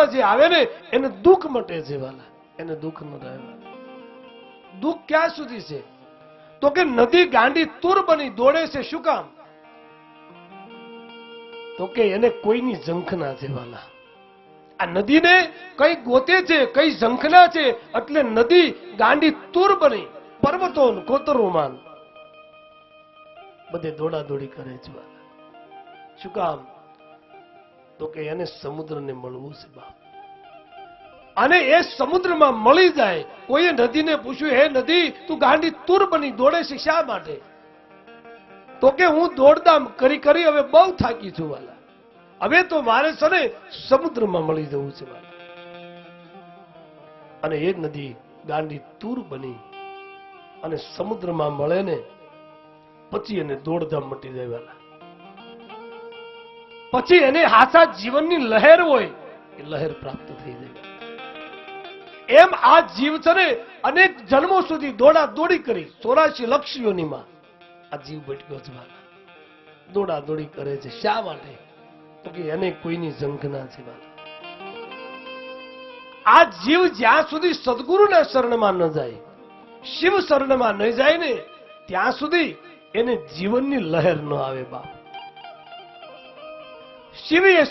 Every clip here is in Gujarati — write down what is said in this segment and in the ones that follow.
શરણમાં જે આવે ને એને દુઃખ મટે છે વાલા, એને દુઃખ મટે. દુઃખ ક્યાં સુધી છે? તો કે નદી ગાંડી તુર બની દોડે છે. શું કામ? તો કે એને કોઈની ઝંખના છે વાલા. આ નદીને કઈ ગોતે છે, કઈ ઝંખના છે, એટલે નદી ગાંડી તુર બની પર્વતો કોતરોમાન બધે દોડા દોડી કરે છે વાલા. શું કામ? તો કે એને સમુદ્રને મળવું છે બાપ. અને એ સમુદ્રમાં મળી જાય. કોઈએ નદીને પૂછ્યું, હે નદી તું ગાંડી તુર બની દોડે છે શા માટે? તો કે હું દોડદામ કરી કરી હવે બહુ થાકી છું વાલા, હવે તો મારે છે ને સમુદ્રમાં મળી જવું છે વાલા. અને એ નદી ગાંડી તુર બની અને સમુદ્રમાં મળે ને પછી એને દોડધામ મટી જાય વાલા. પછી એને હાસા જીવનની લહેર હોય એ લહેર પ્રાપ્ત થઈ જાય. એમ આ જીવ છે ને અનેક જન્મો સુધી દોડા દોડી કરી 84 લક્ષ યોનિમાં આ જીવ ભટક્યો છે વાલા. દોડા દોડી કરે છે શા માટે? તો કે એને કોઈની ઝંખના છે વાલા. આ જીવ જ્યાં સુધી સદગુરુના શરણમાં ન જાય, શિવ શરણમાં ન જાય ને ત્યાં સુધી એને જીવનની લહેર ન આવે બાપ. શિવ એ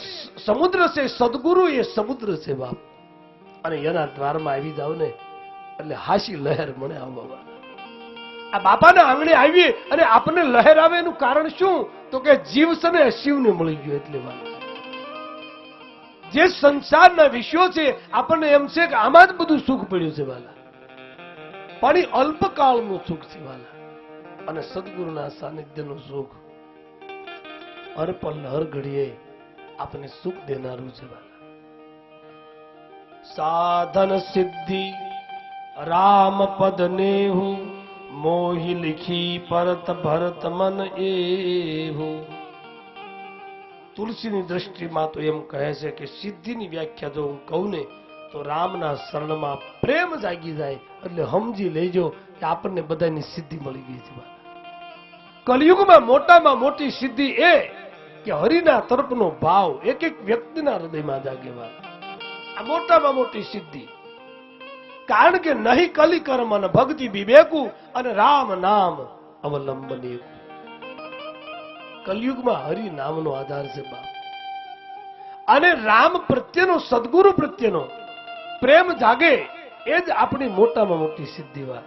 સમુદ્ર છે, સદગુરુ એ સમુદ્ર છે બાપ. અને એના દ્વારમાં આવી જાવ ને એટલે હાશી લહેર મને આવવા. આ બાપાના આંગણે આવીએ અને આપણને લહેર આવે એનું કારણ શું? તો કે જીવ છે ને શિવને મળી ગયો એટલે વાલા. જે સંસારના વિષયો છે આપણને એમ છે કે આમાં જ બધું સુખ પડ્યું છે વાલા, પણ એ અલ્પકાળનું સુખ છે વાલા. અને સદગુરુના સાનિધ્યનું સુખ હર પલ હર ઘડીએ આપણને સુખ દેનારું છે વાલા. સાધન સિદ્ધિ રામ પદ નેહુ મોહી લીખી પરત ભરત મન એહુ. તુલસીની દ્રષ્ટિમાં તો એમ કહે છે કે સિદ્ધિની વ્યાખ્યા જો હું કહું ને તો રામના શરણમાં પ્રેમ જાગી જાય એટલે સમજી લેજો કે આપણને બધાની સિદ્ધિ મળી ગઈ છે. કલયુગમાં મોટામાં મોટી સિદ્ધિ એ કે હરિના તરફનો ભાવ એક એક વ્યક્તિના હૃદયમાં જાગે. આ મોટામાં મોટી સિદ્ધિ. કારણ કે નહીં કલી કર્મ અને ભક્તિ વિવેકુ અને રામ નામ અવલંબન. કલયુગમાં હરિ નામનો આધાર છે બાપ. અને રામ પ્રત્યેનો સદગુરુ પ્રત્યેનો પ્રેમ જાગે એ જ આપણી મોટામાં મોટી સિદ્ધિ વાત.